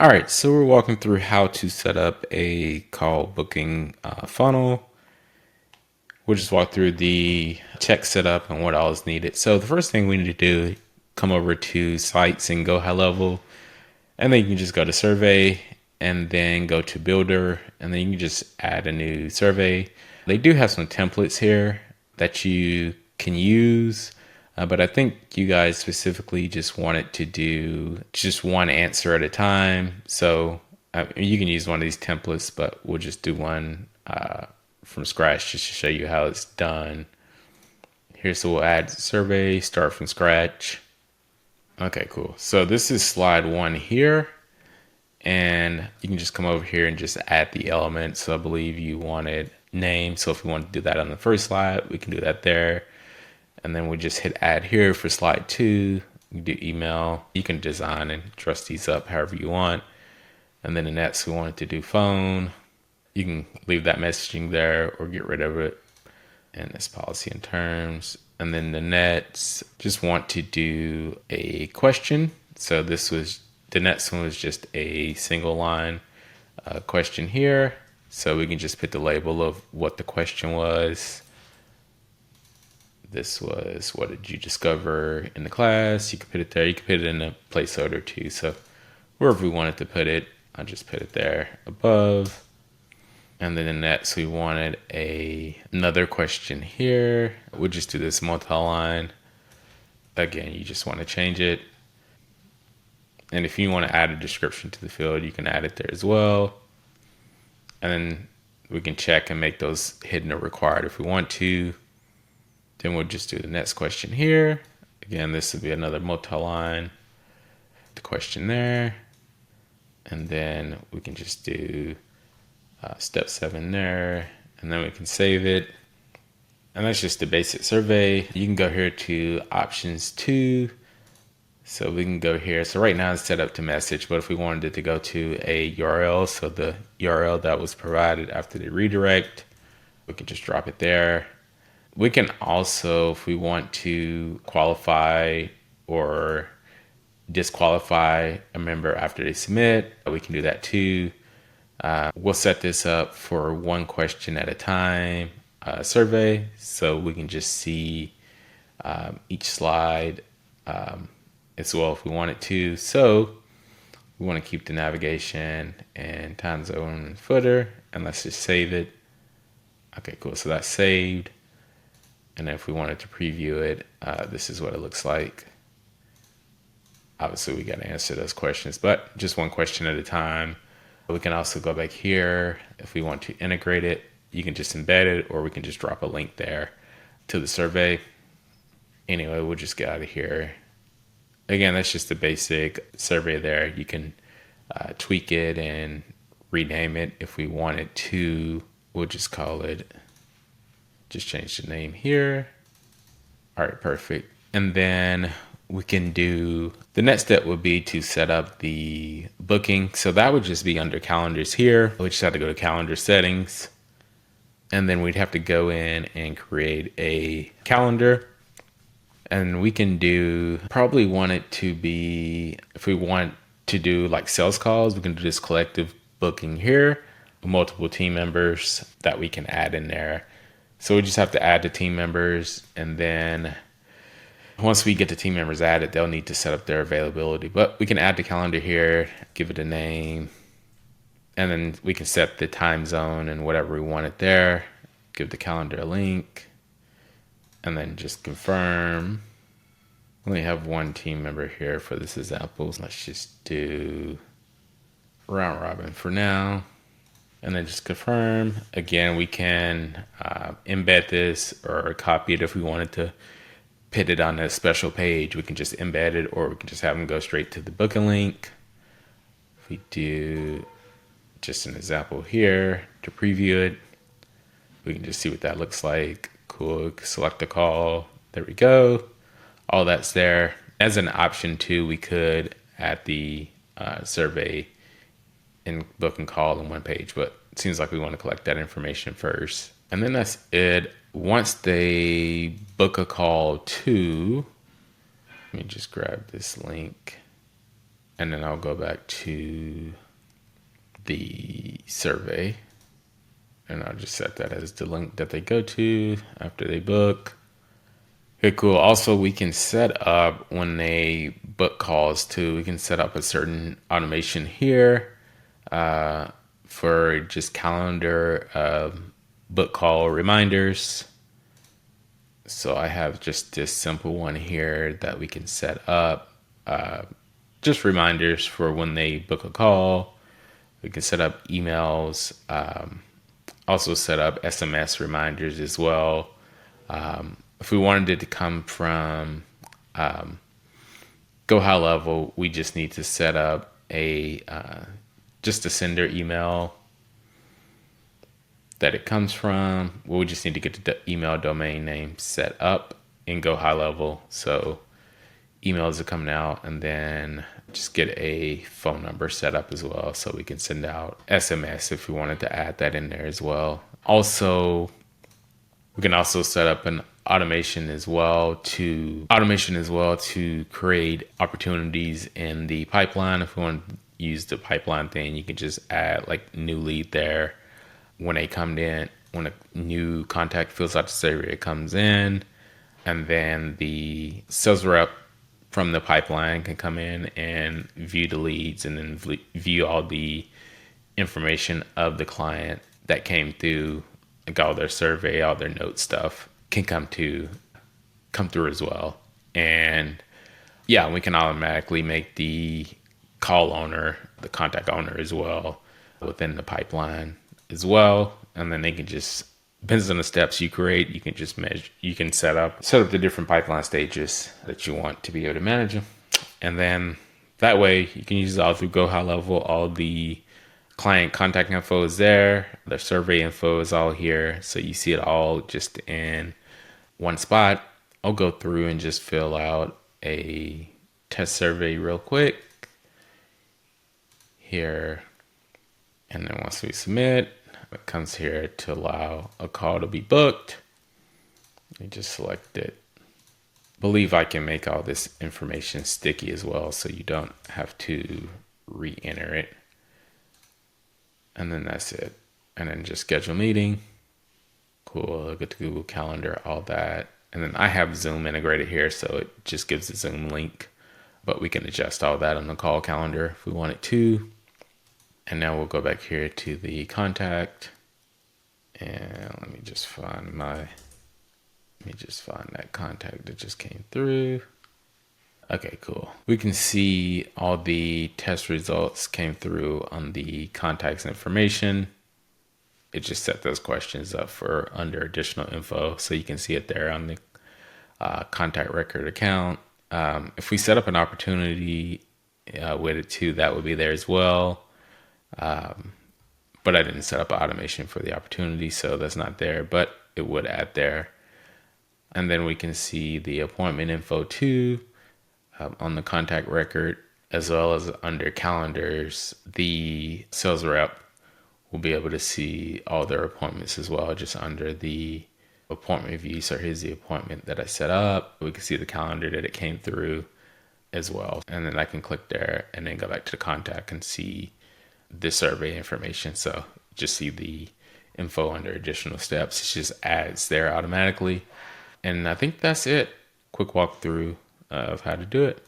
All right, so we're walking through how to set up a call booking funnel. We'll just walk through the check setup and what all is needed. So the first thing we need to do, come over to sites and go high level, and then you can just go to survey and then go to builder, and then you can just add a new survey. They do have some templates here that you can use. But I think you guys specifically just wanted to do just one answer at a time. So you can use one of these templates, but we'll just do one from scratch just to show you how it's done. Here, so we'll add survey, start from scratch. Okay, cool. So this is slide one here. And you can just come over here and just add the elements. So I believe you wanted name. So if we want to do that on the first slide, we can do that there. And then we just hit add here for slide two. You do email. You can design and dress these up however you want. And then the next we wanted to do phone. You can leave that messaging there or get rid of it. And this policy and terms. And then the next, just want to do a question. So the next one was just a single line question here. So we can just put the label of what the question was. This was, what did you discover in the class? You could put it there. You could put it in a placeholder too. So wherever we wanted to put it, I'll just put it there above. And then the next, we wanted another question here. We'll just do this multi-line. Again, you just want to change it. And if you want to add a description to the field, you can add it there as well. And then we can check and make those hidden or required if we want to. Then we'll just do the next question here. Again, this would be another multi-line. The question there. And then we can just do step 7 there. And then we can save it. And that's just the basic survey. You can go here to options 2. So we can go here. So right now it's set up to message, but if we wanted it to go to a URL, so the URL that was provided after the redirect, we can just drop it there. We can also, if we want to qualify or disqualify a member after they submit, we can do that too. We'll set this up for one question at a time survey, so we can just see each slide as well if we wanted to. So we want to keep the navigation and time zone and footer, and let's just save it. Okay, cool. So that's saved. And then if we wanted to preview it, this is what it looks like. Obviously, we got to answer those questions, but just one question at a time. We can also go back here. If we want to integrate it, you can just embed it, or we can just drop a link there to the survey. Anyway, we'll just get out of here. Again, that's just the basic survey there. You can tweak it and rename it if we wanted to. We'll just call it, just change the name here. All right, perfect. And then we can do, the next step would be to set up the booking. So that would just be under calendars here. We just have to go to calendar settings. And then we'd have to go in and create a calendar. And we can do, probably want it to be, if we want to do like sales calls, we can do this collective booking here, multiple team members that we can add in there. So we just have to add the team members, and then once we get the team members added, they'll need to set up their availability. But we can add the calendar here, give it a name, and then we can set the time zone and whatever we want it there. Give the calendar a link, and then just confirm. We only have one team member here for this example. Let's just do round robin for now. And then just confirm. Again, we can embed this or copy it if we wanted to put it on a special page. We can just embed it, or we can just have them go straight to the booking link. If we do just an example here to preview it, we can just see what that looks like. Cool, select the call. There we go. All that's there. As an option too, we could add the survey and book and call in one page, but it seems like we want to collect that information first. And then that's it. Once they book a call too, let me just grab this link. And then I'll go back to the survey and I'll just set that as the link that they go to after they book. Okay, cool. Also, we can set up when they book calls too. We can set up a certain automation here for just calendar book call reminders. So I have just this simple one here that we can set up. Just reminders for when they book a call. We can set up emails. Also set up SMS reminders as well. If we wanted it to come from Go HighLevel, we just need to set up a just a sender email that it comes from. Well, we just need to get the email domain name set up in Go HighLevel. So emails are coming out, and then just get a phone number set up as well so we can send out SMS if we wanted to add that in there as well. Also, we can also set up an automation as well to create opportunities in the pipeline. If we want to use the pipeline thing, you can just add like new lead there. When they come in, when a new contact fills out the survey, it comes in, and then the sales rep from the pipeline can come in and view the leads and then view all the information of the client that came through, like all their survey, all their note stuff can come through as well. And yeah, we can automatically make the call owner, the contact owner as well within the pipeline as well. And then they can just, depends on the steps you create, you can just measure, you can set up the different pipeline stages that you want to be able to manage them. And then that way you can use it all through Go HighLevel. All the client contact info is there. The survey info is all here. So you see it all just in one spot. I'll go through and just fill out a test survey real quick here. And then once we submit, it comes here to allow a call to be booked. You just select it. I believe I can make all this information sticky as well, so you don't have to re-enter it. And then that's it. And then just schedule meeting. Cool, get to Google Calendar, all that. And then I have Zoom integrated here, so it just gives the Zoom link. But we can adjust all that on the call calendar if we wanted to. And now we'll go back here to the contact. And let me just find that contact that just came through. Okay, cool. We can see all the test results came through on the contacts information. It just set those questions up for under additional info. So you can see it there on the contact record account. If we set up an opportunity with it too, that would be there as well. But I didn't set up automation for the opportunity, so that's not there, but it would add there. And then we can see the appointment info too on the contact record, as well as under calendars. The sales rep will be able to see all their appointments as well, just under the appointment view. So here's the appointment that I set up. We can see the calendar that it came through as well. And then I can click there and then go back to the contact and see the survey information. So just see the info under additional steps. It just adds there automatically. And I think that's it. Quick walkthrough of how to do it.